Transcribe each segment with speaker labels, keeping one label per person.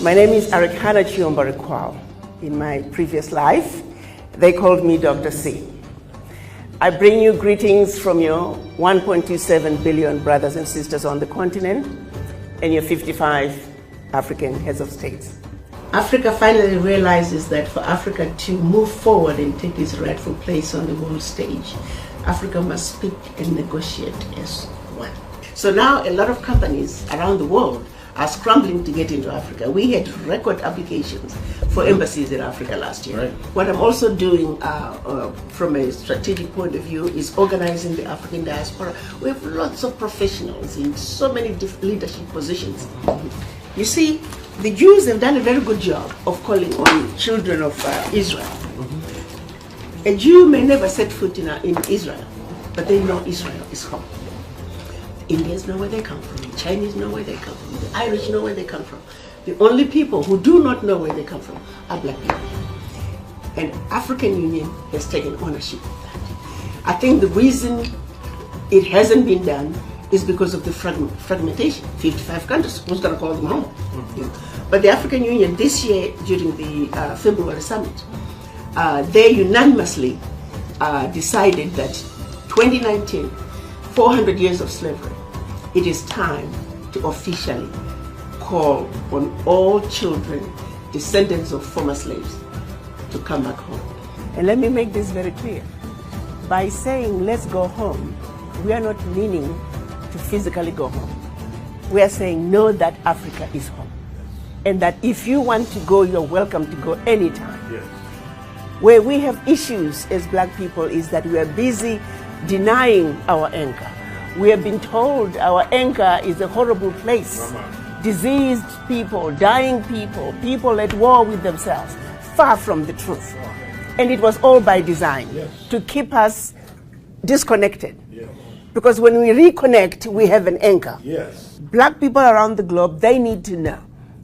Speaker 1: My name is Aricana. In my previous life, they called me Dr. C. I bring you greetings from your 1.27 billion brothers and sisters on the continent and your 55 African heads of states. Africa finally realizes that for Africa to move forward and take its rightful place on the world stage, Africa must speak and negotiate as one. So now a lot of companies around the world are scrambling to get into Africa. We had record applications for embassies in Africa last year. Right. What I'm also doing from a strategic point of view is organizing the African diaspora. We have lots of professionals in so many different leadership positions. You see, the Jews have done a very good job of calling on children of Israel. A Jew may never set foot in Israel, but they know Israel is home. Indians know where they come from, the Chinese know where they come from, the Irish know where they come from. The only people who do not know where they come from are black people. And African Union has taken ownership of that. I think the reason it hasn't been done is because of the fragmentation. 55 countries, who's going to call them home? Yeah. But the African Union this year, during the February summit, they unanimously decided that 2019, 400 years of slavery, it is time to officially call on all children, descendants of former slaves, to come back home. And let me make this very clear. By saying let's go home, we are not meaning to physically go home. We are saying know that Africa is home. And that if you want to go, you're welcome to go anytime. Yes. Where we have issues as black people is that we are busy denying our anchor. We have been told our anchor is a horrible place. Diseased people, dying people, people at war with themselves, far from the truth. And it was all by design, yes, to keep us disconnected. Yes. Because when we reconnect, we have an anchor. Yes. Black people around the globe, they need to know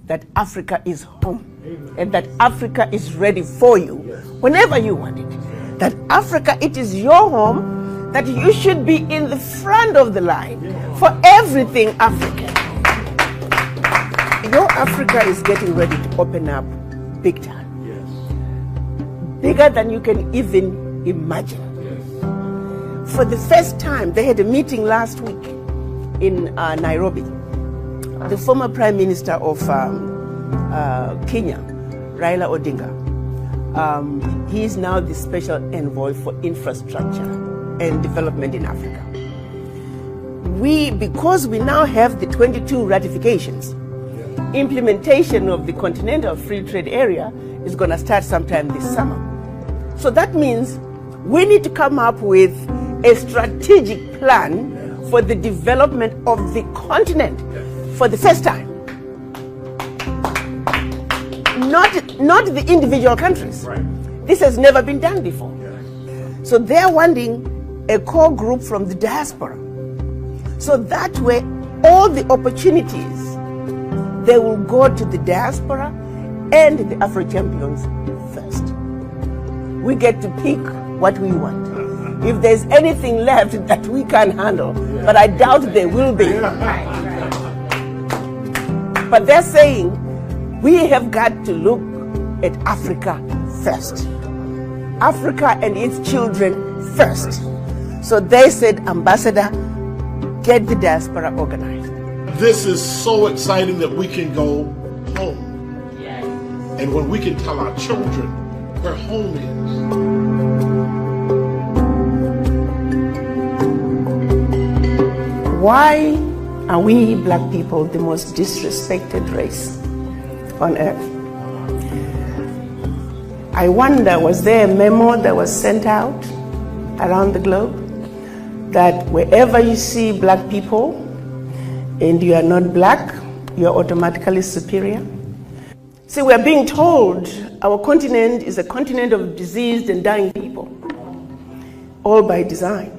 Speaker 1: that Africa is home. Amen. And that Africa is ready for you, yes, whenever you want it. That Africa, it is your home, that you should be in the front of the line for everything African. Your Africa is getting ready to open up big time. Yes. Bigger than you can even imagine. Yes. For the first time, they had a meeting last week in Nairobi. The former Prime Minister of Kenya, Raila Odinga, he is now the special envoy for infrastructure and development in Africa. Because we now have the 22 ratifications, implementation of the Continental Free Trade Area is going to start sometime this summer. So that means we need to come up with a strategic plan for the development of the continent for the first time. Not the individual countries. Right. This has never been done before. Yes. So they're wanting a core group from the diaspora. So that way, all the opportunities, they will go to the diaspora and the Afro-champions first. We get to pick what we want. If there's anything left that we can handle, but I doubt there will be. But they're saying, we have got to look at Africa first. Africa and its children first. So they said, Ambassador, get the diaspora organized.
Speaker 2: This is so exciting that we can go home. Yes. And when we can tell our children where home
Speaker 1: is. Why are we black people the most disrespected race on earth? I wonder, was there a memo that was sent out around the globe that wherever you see black people and you are not black, you are automatically superior? See, we are being told our continent is a continent of diseased and dying people, all by design.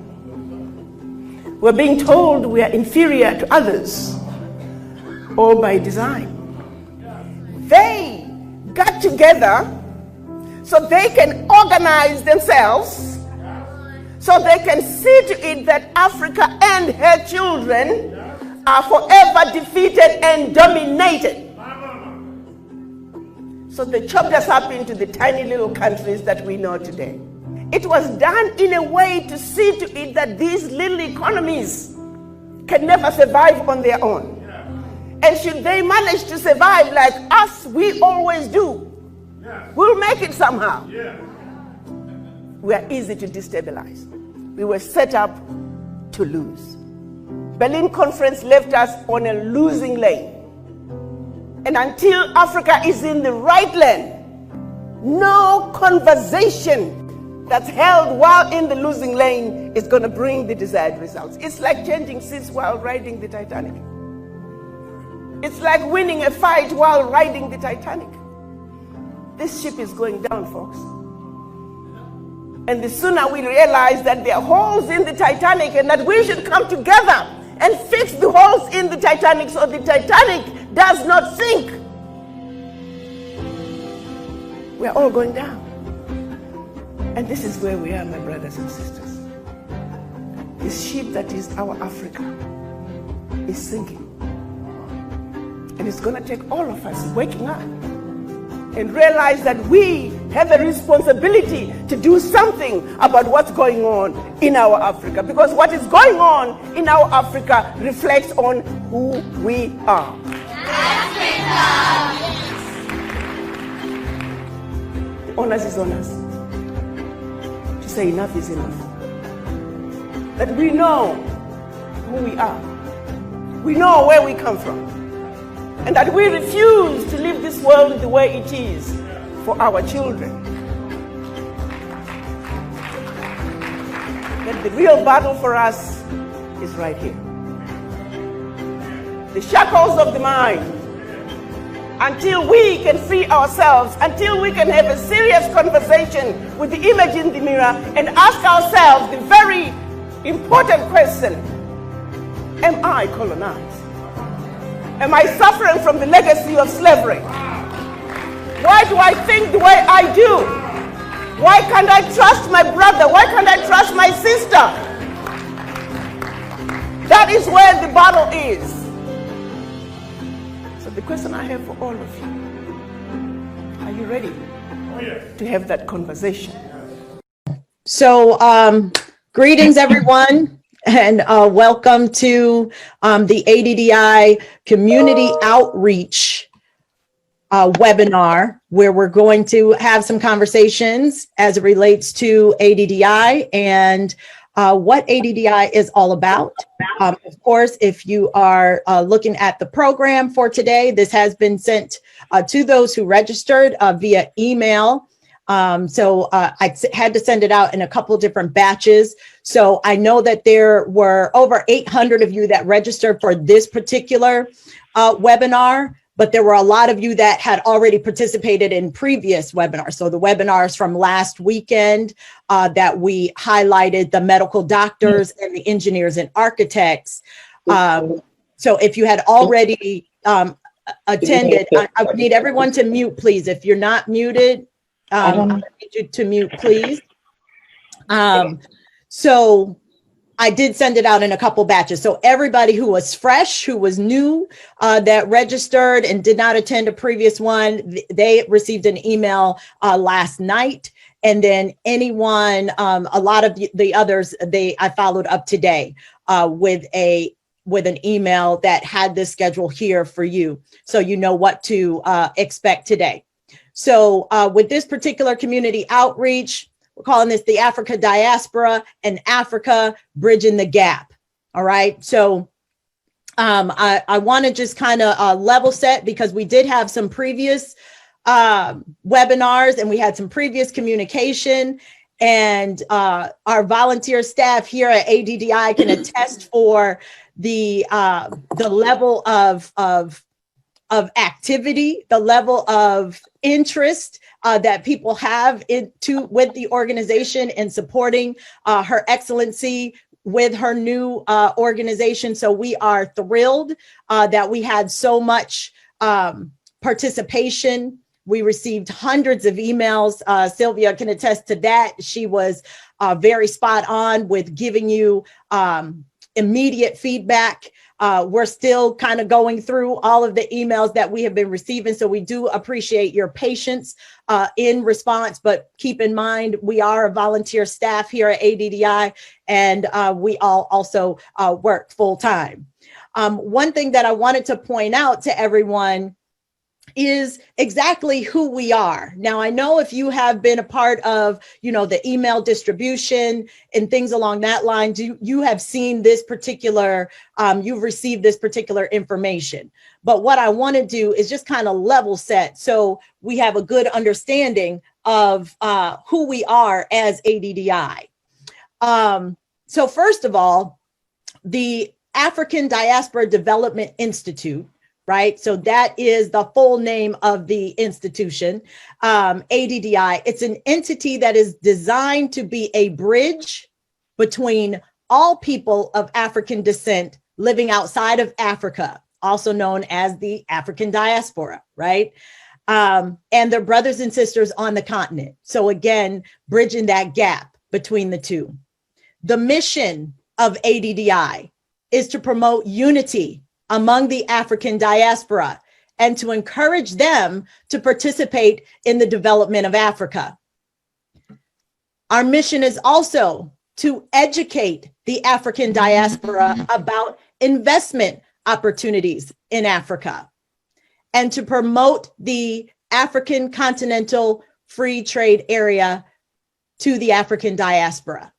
Speaker 1: We're being told we are inferior to others, all by design. They got together so they can organize themselves, so they can see to it that Africa and her children are forever defeated and dominated. So they chopped us up into the tiny little countries that we know today. It was done in a way to see to it that these little economies can never survive on their own. And should they manage to survive like us, we always do, we'll make it somehow. We are easy to destabilize. We were set up to lose. Berlin Conference left us on a losing lane. And until Africa is in the right lane, no conversation that's held while in the losing lane is going to bring the desired results. It's like changing seats while riding the Titanic. It's like winning a fight while riding the Titanic. This ship is going down, folks. And the sooner we realize that there are holes in the Titanic and that we should come together and fix the holes in the Titanic so the Titanic does not sink, we're all going down. And this is where we are, my brothers and sisters. This ship that is our Africa is sinking. And it's going to take all of us waking up and realize that we have a responsibility to do something about what's going on in our Africa. Because what is going on in our Africa reflects on who we are. Africa! The onus is on us to say enough is enough. That we know who we are. We know where we come from. And that we refuse to leave this world the way it is for our children. That the real battle for us is right here. The shackles of the mind, until we can free ourselves, until we can have a serious conversation with the image in the mirror and ask ourselves the very important question, am I colonized? Am I suffering from the legacy of slavery? Why do I think the way I do? Why can't I trust my brother? Why can't I trust my sister? That is where the battle is. So the question I have for all of you, are you ready to have that conversation?
Speaker 3: So greetings, everyone. And welcome to the ADDI Community Outreach webinar, where we're going to have some conversations as it relates to ADDI and what ADDI is all about. Of course, if you are looking at the program for today, this has been sent to those who registered via email. So I had to send it out in a couple different batches. So I know that there were over 800 of you that registered for this particular webinar, but there were a lot of you that had already participated in previous webinars. So the webinars from last weekend that we highlighted the medical doctors and the engineers and architects. So if you had already attended, I would need everyone to mute, please. If you're not muted, I need you to mute, please. So I did send it out in a couple batches. So everybody who was fresh, who was new, that registered and did not attend a previous one, they received an email last night. And then anyone, a lot of the others, I followed up today with an email that had this schedule here for you, so you know what to expect today. So with this particular community outreach, we're calling this the Africa Diaspora and Africa Bridging the Gap. All right. So I want to just kind of level set, because we did have some previous webinars and we had some previous communication, and our volunteer staff here at ADDI can attest for the level of activity, the level of interest that people have with the organization and supporting Her Excellency with her new organization. So we are thrilled that we had so much participation. We received hundreds of emails. Sylvia can attest to that. She was very spot on with giving you immediate feedback. We're still kind of going through all of the emails that we have been receiving. So we do appreciate your patience in response, but keep in mind, we are a volunteer staff here at ADDI, and we all also work full time. One thing that I wanted to point out to everyone is exactly who we are. Now, I know if you have been a part of, the email distribution and things along that line, you have seen this particular, you've received this particular information. But what I want to do is just kind of level set so we have a good understanding of who we are as ADDI. So first of all, the African Diaspora Development Institute, right? So that is the full name of the institution, ADDI. It's an entity that is designed to be a bridge between all people of African descent living outside of Africa, also known as the African diaspora, right? And their brothers and sisters on the continent. So again, bridging that gap between the two. The mission of ADDI is to promote unity among the African diaspora and to encourage them to participate in the development of Africa. Our mission is also to educate the African diaspora about investment opportunities in Africa and to promote the African continental free trade area to the African diaspora.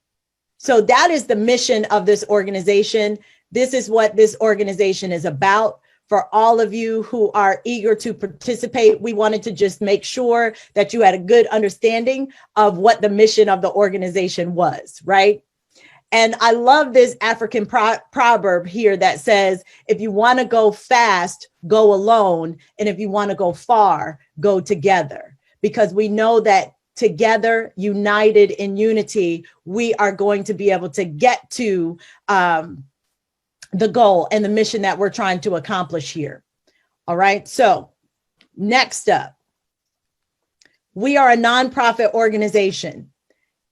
Speaker 3: So that is the mission of this organization. This is what this organization is about. For all of you who are eager to participate, we wanted to just make sure that you had a good understanding of what the mission of the organization was, right? And I love this African proverb here that says, if you want to go fast, go alone. And if you want to go far, go together. Because we know that together, united in unity, we are going to be able to get to the goal and the mission that we're trying to accomplish here. All right. So next up, we are a nonprofit organization.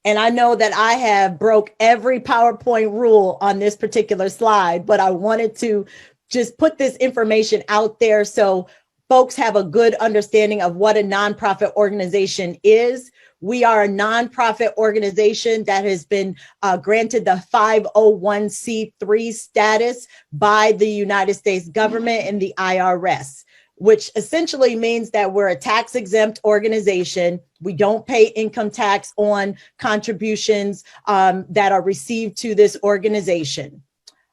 Speaker 3: And I know that I have broke every PowerPoint rule on this particular slide, but I wanted to just put this information out there so folks have a good understanding of what a nonprofit organization is. We are a nonprofit organization that has been granted the 501c3 status by the United States government and the IRS, which essentially means that we're a tax-exempt organization. We don't pay income tax on contributions that are received to this organization.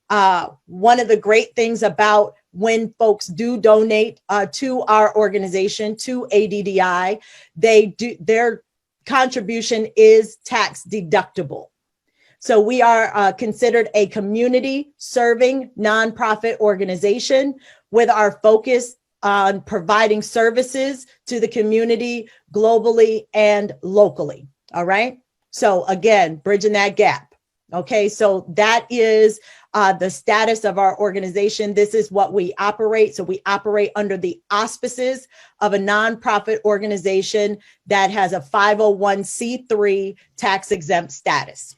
Speaker 3: One of the great things about when folks do donate to our organization, to ADDI, their contribution is tax deductible. So we are considered a community serving nonprofit organization with our focus on providing services to the community globally and locally. All right. So again, bridging that gap. Okay. So that is the status of our organization. This is what we operate. So we operate under the auspices of a nonprofit organization that has a 501c3 tax exempt status.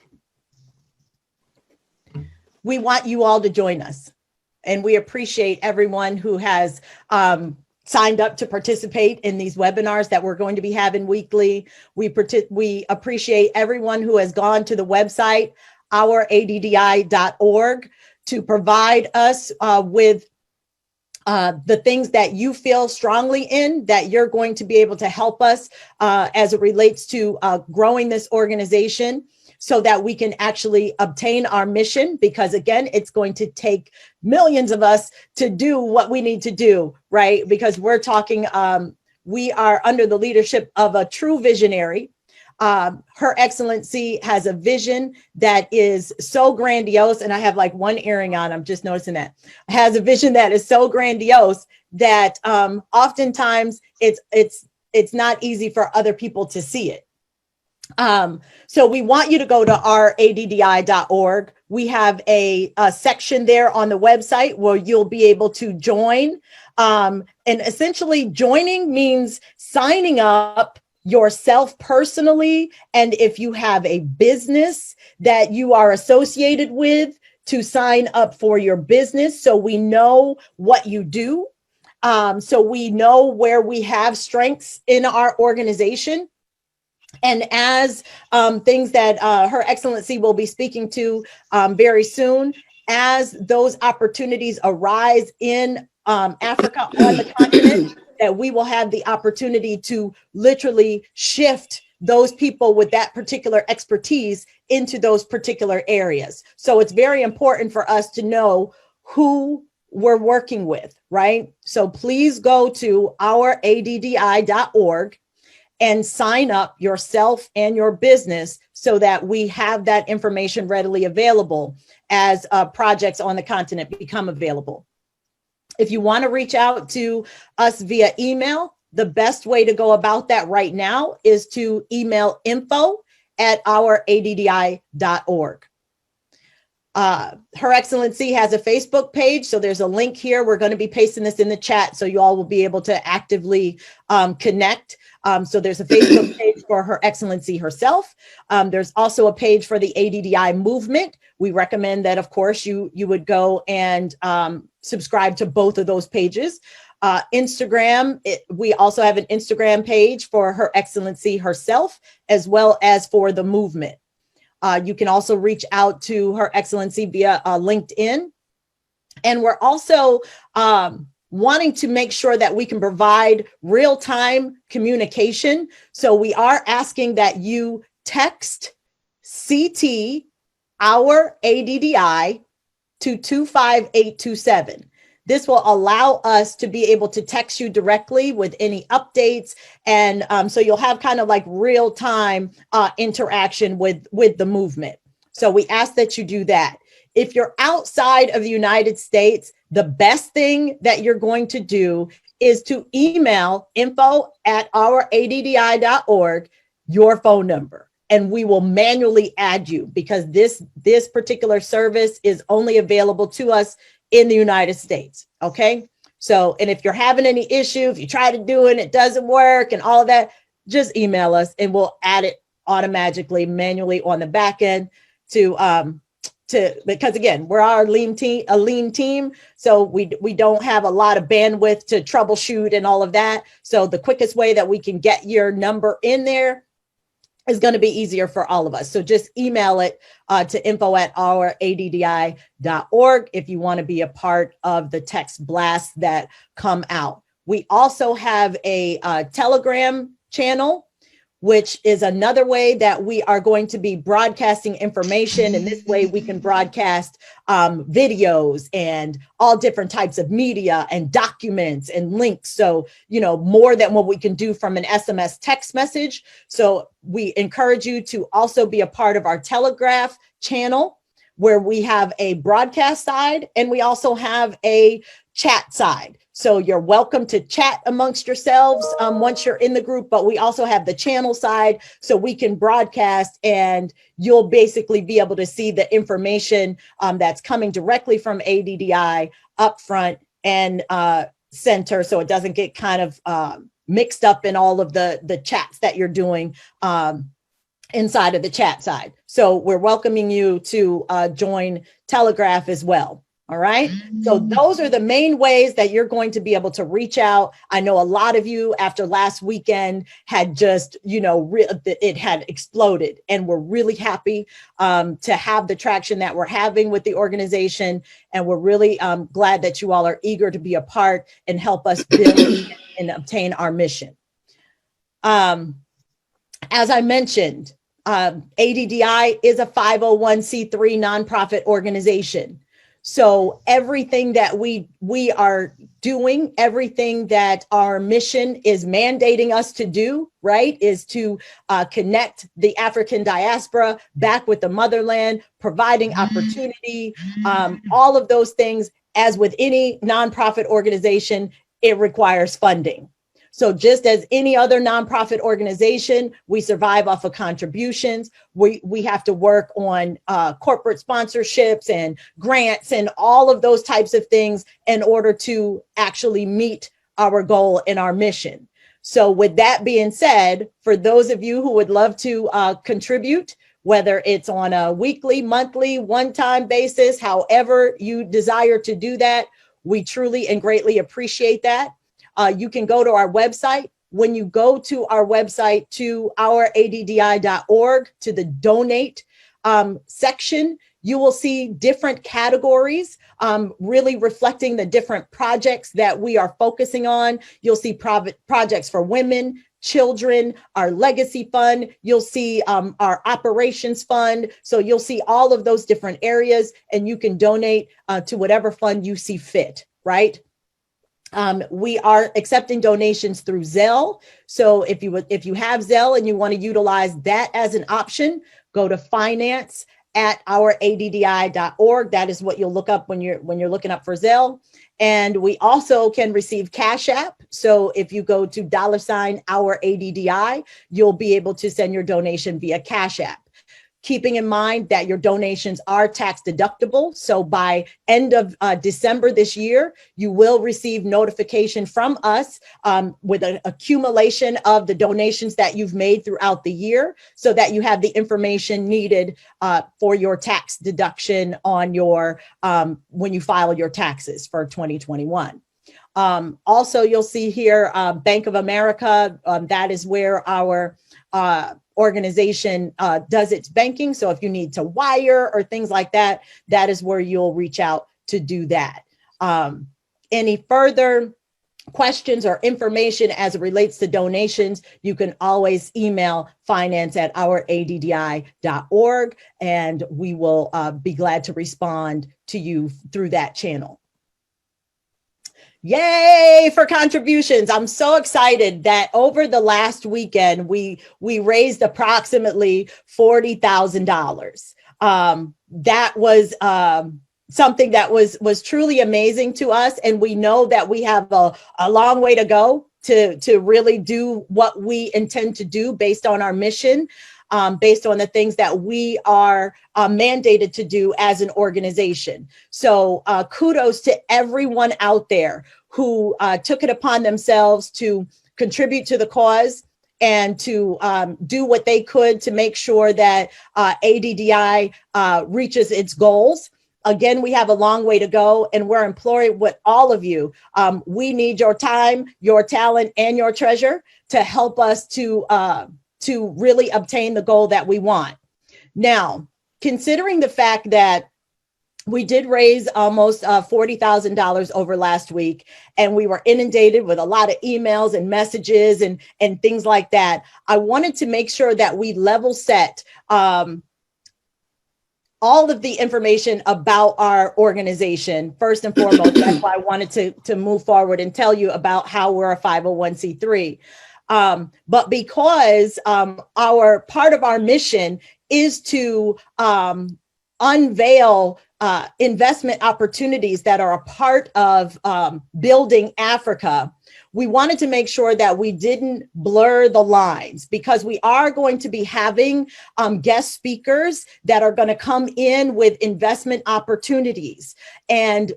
Speaker 3: We want you all to join us. And we appreciate everyone who has signed up to participate in these webinars that we're going to be having weekly. We appreciate everyone who has gone to the website, ouraddi.org, to provide us with the things that you feel strongly in, that you're going to be able to help us as it relates to growing this organization so that we can actually obtain our mission, because again, it's going to take millions of us to do what we need to do, right? Because we're talking, we are under the leadership of a true visionary. Her Excellency has a vision that is so grandiose, and I have like one earring on, I'm just noticing that, has a vision that is so grandiose that oftentimes it's not easy for other people to see it. So we want you to go to ouraddi.org. We have a section there on the website where you'll be able to join. And essentially joining means signing up yourself personally. And if you have a business that you are associated with, to sign up for your business so we know what you do. So we know where we have strengths in our organization. And as things that Her Excellency will be speaking to very soon, as those opportunities arise in Africa on the continent, that we will have the opportunity to literally shift those people with that particular expertise into those particular areas. So it's very important for us to know who we're working with, right? So please go to our ADDI.org and sign up yourself and your business so that we have that information readily available as projects on the continent become available. If you want to reach out to us via email, the best way to go about that right now is to email info@ouraddi.org. Her Excellency has a Facebook page, so there's a link here. We're going to be pasting this in the chat so you all will be able to actively connect. So there's a Facebook page for Her Excellency herself. There's also a page for the ADDI movement. We recommend that, of course, you would go and subscribe to both of those pages. Instagram, we also have an Instagram page for Her Excellency herself, as well as for the movement. You can also reach out to Her Excellency via LinkedIn. And we're also wanting to make sure that we can provide real-time communication. So we are asking that you text CT, our ADDI, to 25827. This will allow us to be able to text you directly with any updates. And so you'll have kind of like real-time interaction with the movement. So we ask that you do that. If you're outside of the United States, the best thing that you're going to do is to email info@ouraddi.org your phone number, and we will manually add you, because this particular service is only available to us in the United States. Okay. So, and if you're having any issue, if you try to do it and it doesn't work and all of that, just email us and we'll add it automatically, manually on the back end because again, we're a lean team. So we don't have a lot of bandwidth to troubleshoot and all of that. So the quickest way that we can get your number in there is going to be easier for all of us. So just email it to info@ouraddi.org if you want to be a part of the text blasts that come out. We also have a Telegram channel, which is another way that we are going to be broadcasting information. And this way we can broadcast videos and all different types of media and documents and links. So, you know, more than what we can do from an SMS text message. So we encourage you to also be a part of our Telegraph channel, where we have a broadcast side and we also have a chat side. So you're welcome to chat amongst yourselves once you're in the group, but we also have the channel side so we can broadcast, and you'll basically be able to see the information that's coming directly from ADDI up front and center, so it doesn't get kind of mixed up in all of the chats that you're doing inside of the chat side. So we're welcoming you to join Telegraph as well. All right. So those are the main ways that you're going to be able to reach out. I know a lot of you after last weekend had just, you know, it had exploded, and we're really happy to have the traction that we're having with the organization. And we're really glad that you all are eager to be a part and help us build and obtain our mission. As I mentioned, ADDI is a 501c3 nonprofit organization. So everything that we are doing, everything that our mission is mandating us to do, right, is to connect the African diaspora back with the motherland, providing opportunity, all of those things. As with any nonprofit organization, it requires funding. So just as any other nonprofit organization, we survive off of contributions. We have to work on corporate sponsorships and grants and all of those types of things in order to actually meet our goal and our mission. So with that being said, for those of you who would love to contribute, whether it's on a weekly, monthly, one-time basis, however you desire to do that. We truly and greatly appreciate that. You can go to our website. When you go to our website, to ouraddi.org, to the donate section, you will see different categories, really reflecting the different projects that we are focusing on. You'll see projects for women, children, our legacy fund. You'll see our operations fund. So you'll see all of those different areas, and you can donate to whatever fund you see fit, right? We are accepting donations through Zelle. So if you have Zelle and you want to utilize that as an option, go to finance@ouraddi.org. That is what you'll look up when you're looking up for Zelle. And we also can receive Cash App. So if you go to $OurADDI, you'll be able to send your donation via Cash App. Keeping in mind that your donations are tax deductible. So by end of December this year, you will receive notification from us with an accumulation of the donations that you've made throughout the year, so that you have the information needed for your tax deduction on your when you file your taxes for 2021. Also, you'll see here Bank of America. That is where our organization does its banking. So if you need to wire or things like that, that is where you'll reach out to do that. Any further questions or information as it relates to donations, you can always email finance@ouraddi.org, and we will be glad to respond to you through that channel. Yay for contributions. I'm so excited that over the last weekend, we raised approximately $40,000. That was something that was truly amazing to us. And we know that we have a long way to go to really do what we intend to do based on our mission, based on the things that we are mandated to do as an organization. So kudos to everyone out there who took it upon themselves to contribute to the cause and to do what they could to make sure that ADDI reaches its goals. Again, we have a long way to go, and we're imploring with all of you. We need your time, your talent, and your treasure to help us to really obtain the goal that we want. Now, considering the fact that we did raise almost $40,000 over last week, and we were inundated with a lot of emails and messages and things like that, I wanted to make sure that we level set all of the information about our organization. First and foremost, that's why I wanted to move forward and tell you about how we're a 501c3. But because our part of our mission is to unveil investment opportunities that are a part of building Africa, we wanted to make sure that we didn't blur the lines, because we are going to be having guest speakers that are going to come in with investment opportunities. And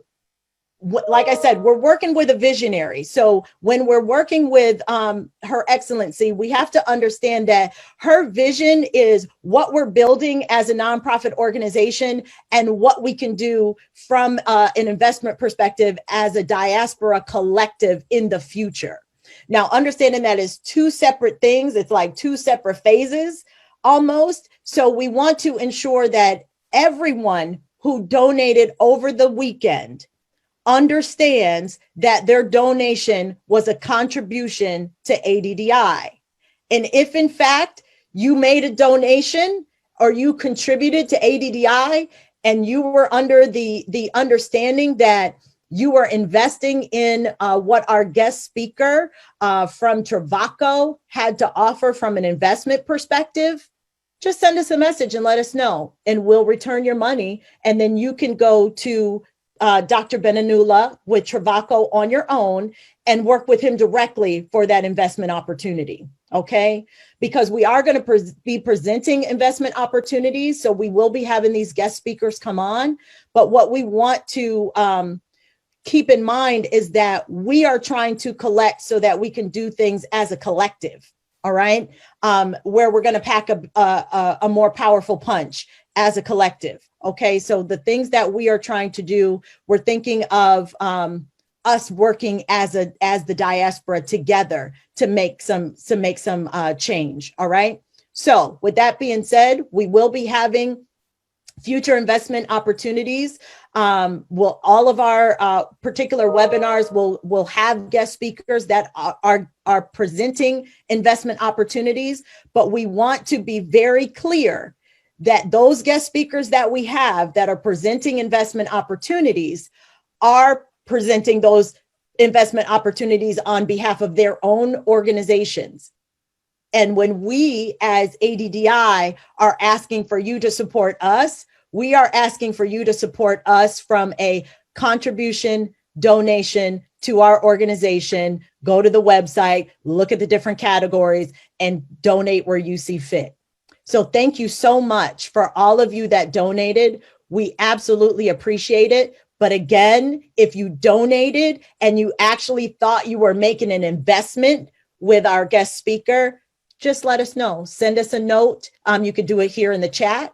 Speaker 3: like I said, we're working with a visionary. So when we're working with Her Excellency, we have to understand that her vision is what we're building as a nonprofit organization and what we can do from an investment perspective as a diaspora collective in the future. Now, understanding that is two separate things. It's like two separate phases almost. So we want to ensure that everyone who donated over the weekend understands that their donation was a contribution to ADDI. And if in fact you made a donation or you contributed to ADDI and you were under the understanding that you were investing in what our guest speaker from Travaco had to offer from an investment perspective, just send us a message and let us know, and we'll return your money. And then you can go to Dr. Benanula with Travaco on your own and work with him directly for that investment opportunity. Okay, because we are going to be presenting investment opportunities. So we will be having these guest speakers come on. But what we want to keep in mind is that we are trying to collect so that we can do things as a collective. all right, where we're going to pack a more powerful punch as a collective. Okay, so the things that we are trying to do, we're thinking of us working as the diaspora together to make some change. All right. So with that being said, we will be having future investment opportunities. All of our particular webinars will have guest speakers that are presenting investment opportunities, but we want to be very clear that those guest speakers that we have that are presenting investment opportunities are presenting those investment opportunities on behalf of their own organizations. And when we as ADDI are asking for you to support us, we are asking for you to support us from a contribution, donation to our organization. Go to the website, look at the different categories, and donate where you see fit. So thank you so much for all of you that donated. We absolutely appreciate it. But again, if you donated and you actually thought you were making an investment with our guest speaker, just let us know. Send us a note. You could do it here in the chat.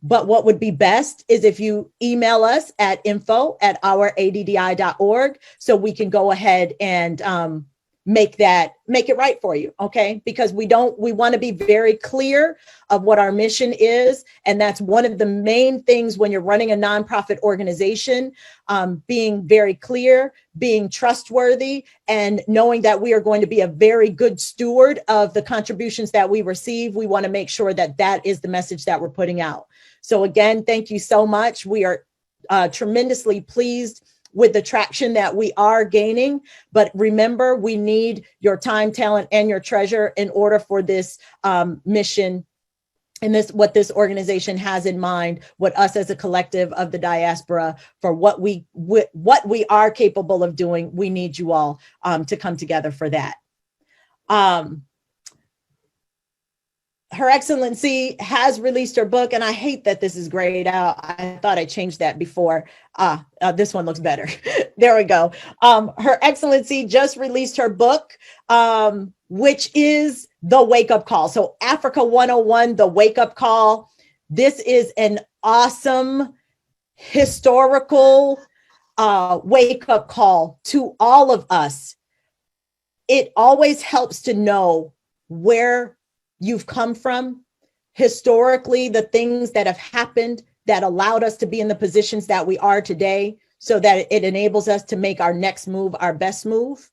Speaker 3: But what would be best is if you email us at info@ouraddi.org so we can go ahead and make it right for you, okay? Because we want to be very clear of what our mission is. And that's one of the main things when you're running a nonprofit organization, being very clear, being trustworthy, and knowing that we are going to be a very good steward of the contributions that we receive. We want to make sure that that is the message that we're putting out. So again, thank you so much. We are tremendously pleased with the traction that we are gaining. But remember, we need your time, talent, and your treasure in order for this mission and what this organization has in mind, what us as a collective of the diaspora, for what we are capable of doing. We need you all to come together for that. Her Excellency has released her book, and I hate that this is grayed out. I thought I changed that before. This one looks better. There we go. Her Excellency just released her book, which is The Wake Up Call. So Africa 101, The Wake Up Call. This is an awesome historical wake up call to all of us. It always helps to know where you've come from, historically, the things that have happened that allowed us to be in the positions that we are today, so that it enables us to make our next move our best move.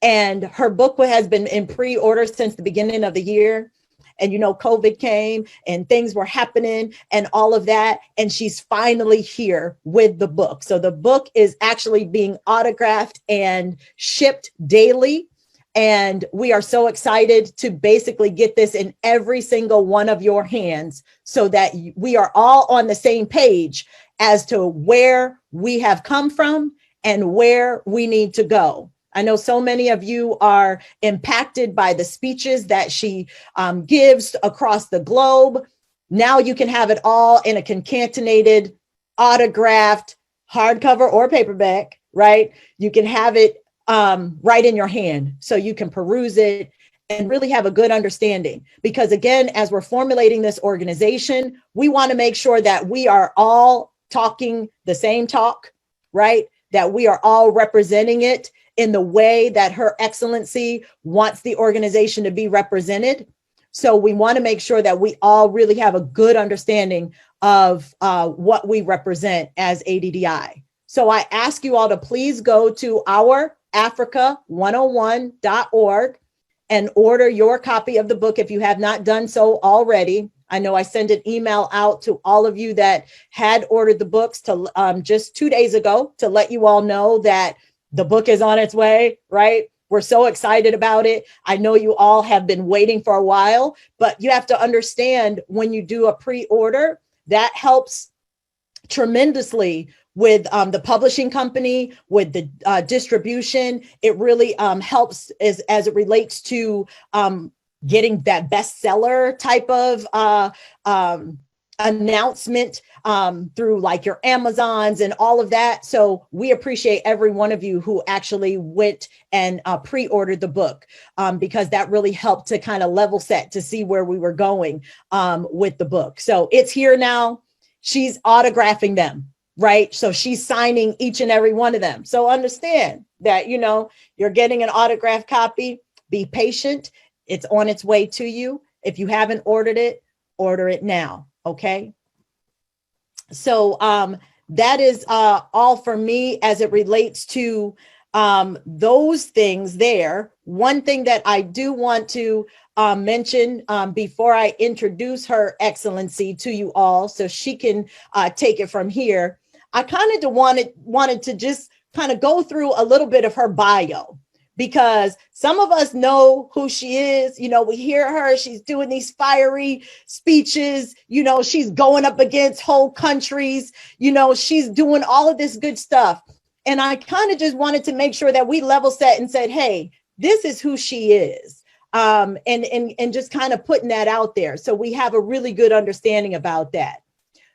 Speaker 3: And her book has been in pre-order since the beginning of the year. And, COVID came and things were happening and all of that. And she's finally here with the book. So the book is actually being autographed and shipped daily. And we are so excited to basically get this in every single one of your hands so that we are all on the same page as to where we have come from and where we need to go. I know so many of you are impacted by the speeches that she gives across the globe. Now you can have it all in a concatenated, autographed, hardcover or paperback, right? You can have it right in your hand so you can peruse it and really have a good understanding. Because again, as we're formulating this organization, we want to make sure that we are all talking the same talk, right? That we are all representing it in the way that Her Excellency wants the organization to be represented. So we want to make sure that we all really have a good understanding of what we represent as ADDI. So I ask you all to please go to our Africa101.org and order your copy of the book if you have not done so already. I know I sent an email out to all of you that had ordered the books to just 2 days ago to let you all know that the book is on its way, right? We're so excited about it. I know you all have been waiting for a while, but you have to understand when you do a pre-order, that helps tremendously with the publishing company, with the distribution. It really helps as it relates to getting that bestseller type of announcement through like your Amazons and all of that. So we appreciate every one of you who actually went and pre-ordered the book, because that really helped to kind of level set to see where we were going with the book. So it's here now. She's autographing them, right? So she's signing each and every one of them. So understand that, you know, you're getting an autographed copy. Be patient. It's on its way to you. If you haven't ordered it, order it now. Okay. So that is all for me as it relates to those things there. One thing that I do want to mention before I introduce Her Excellency to you all, so she can take it from here, I kind of wanted to just kind of go through a little bit of her bio, because some of us know who she is. You know, we hear her, she's doing these fiery speeches, you know, she's going up against whole countries, you know, she's doing all of this good stuff. And I kind of just wanted to make sure that we level set and said, hey, this is who she is. And just kind of putting that out there, so we have a really good understanding about that.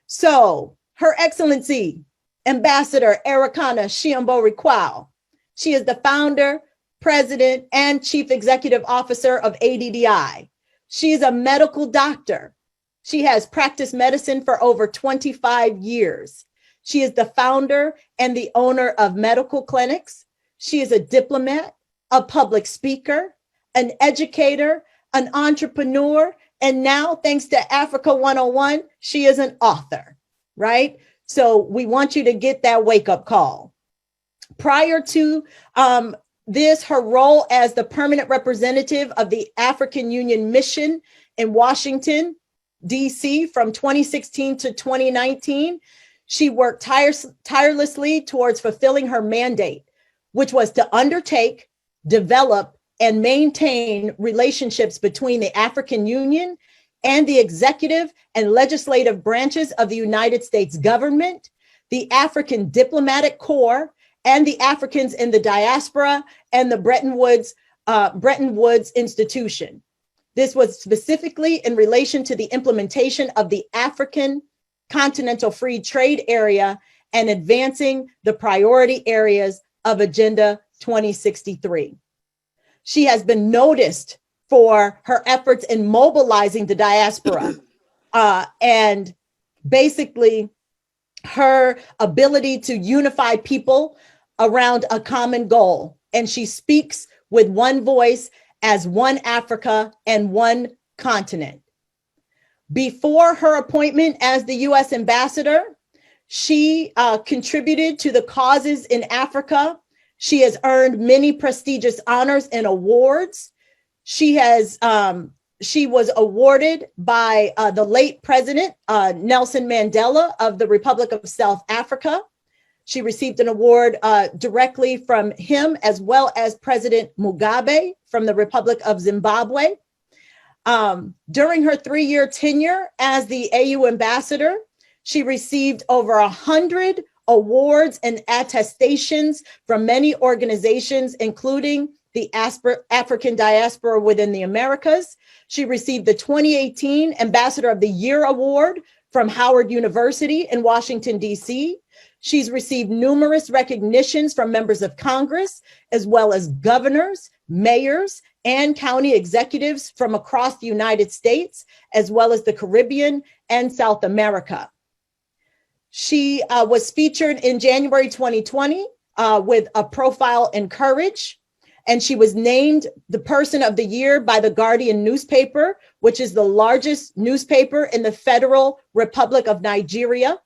Speaker 3: So Her Excellency, Ambassador Aricana Shiombo-Rikwao. She is the founder, president, and chief executive officer of ADDI. She is a medical doctor. She has practiced medicine for over 25 years. She is the founder and the owner of medical clinics. She is a diplomat, a public speaker, an educator, an entrepreneur, and now, thanks to Africa 101, she is an author, right? So we want you to get that wake-up call. Prior to this, her role as the permanent representative of the African Union Mission in Washington, D.C. from 2016 to 2019, she worked tirelessly towards fulfilling her mandate, which was to undertake, develop, and maintain relationships between the African Union and the executive and legislative branches of the United States government, the African Diplomatic Corps, and the Africans in the diaspora, and the Bretton Woods Institution. This was specifically in relation to the implementation of the African Continental Free Trade Area and advancing the priority areas of Agenda 2063. She has been noticed for her efforts in mobilizing the diaspora and basically her ability to unify people around a common goal. And she speaks with one voice as one Africa and one continent. Before her appointment as the U.S. ambassador, she contributed to the causes in Africa. She has earned many prestigious honors and awards. She was awarded by the late President Nelson Mandela of the Republic of South Africa. She received an award directly from him, as well as President Mugabe from the Republic of Zimbabwe. During her 3-year tenure as the AU ambassador, she received over 100 awards and attestations from many organizations, including the African Diaspora within the Americas. She received the 2018 Ambassador of the Year Award from Howard University in Washington, D.C. She's received numerous recognitions from members of Congress, as well as governors, mayors, and county executives from across the United States, as well as the Caribbean and South America. She was featured in January 2020 with a profile in Courage, and she was named the Person of the Year by the Guardian newspaper, which is the largest newspaper in the Federal Republic of Nigeria.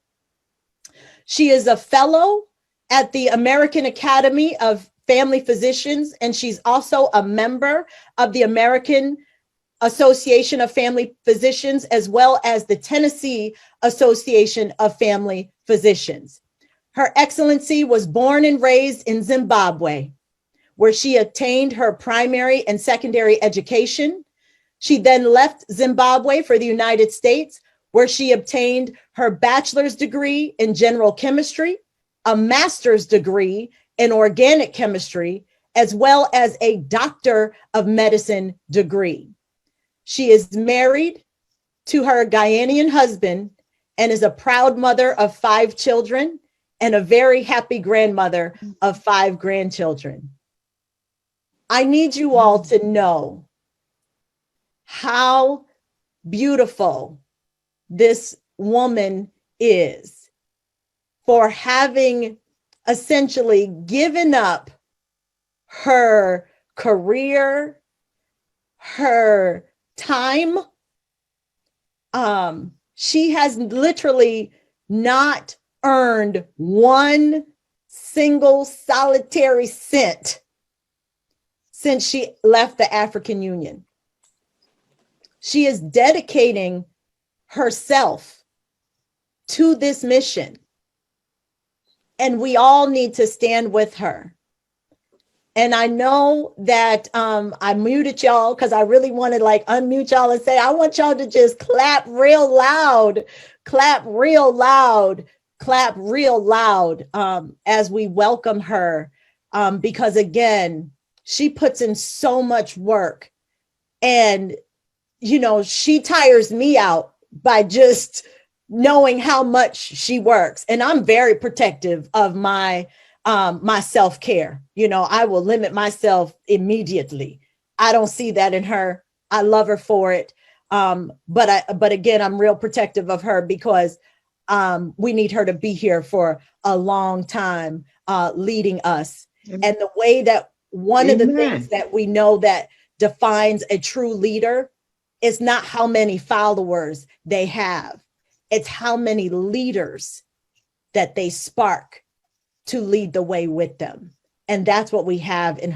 Speaker 3: She is a fellow at the American Academy of Family Physicians, and she's also a member of the American Association of Family Physicians, as well as the Tennessee Association of Family Physicians. Her Excellency was born and raised in Zimbabwe, where she attained her primary and secondary education. She then left Zimbabwe for the United States, where she obtained her bachelor's degree in general chemistry, a master's degree in organic chemistry, as well as a doctor of medicine degree. She is married to her Ghanaian husband and is a proud mother of 5 children and a very happy grandmother of 5 grandchildren. I need you all to know how beautiful this woman is for having essentially given up her career, her time. She has literally not earned one single solitary cent since she left the African Union. She is dedicating herself to this mission. And we all need to stand with her. And I know that I muted y'all because I really want to like unmute y'all and say, I want y'all to just clap real loud, clap real loud, clap real loud as we welcome her. Because again, she puts in so much work, and, you know, she tires me out by just knowing how much she works. And I'm very protective of my self-care. You know, I will limit myself immediately. I don't see that in her. I love her for it. But again, I'm real protective of her because we need her to be here for a long time, leading us. Amen. And the way that one of the things that we know that defines a true leader is not how many followers they have. It's how many leaders that they spark to lead the way with them. And that's what we have in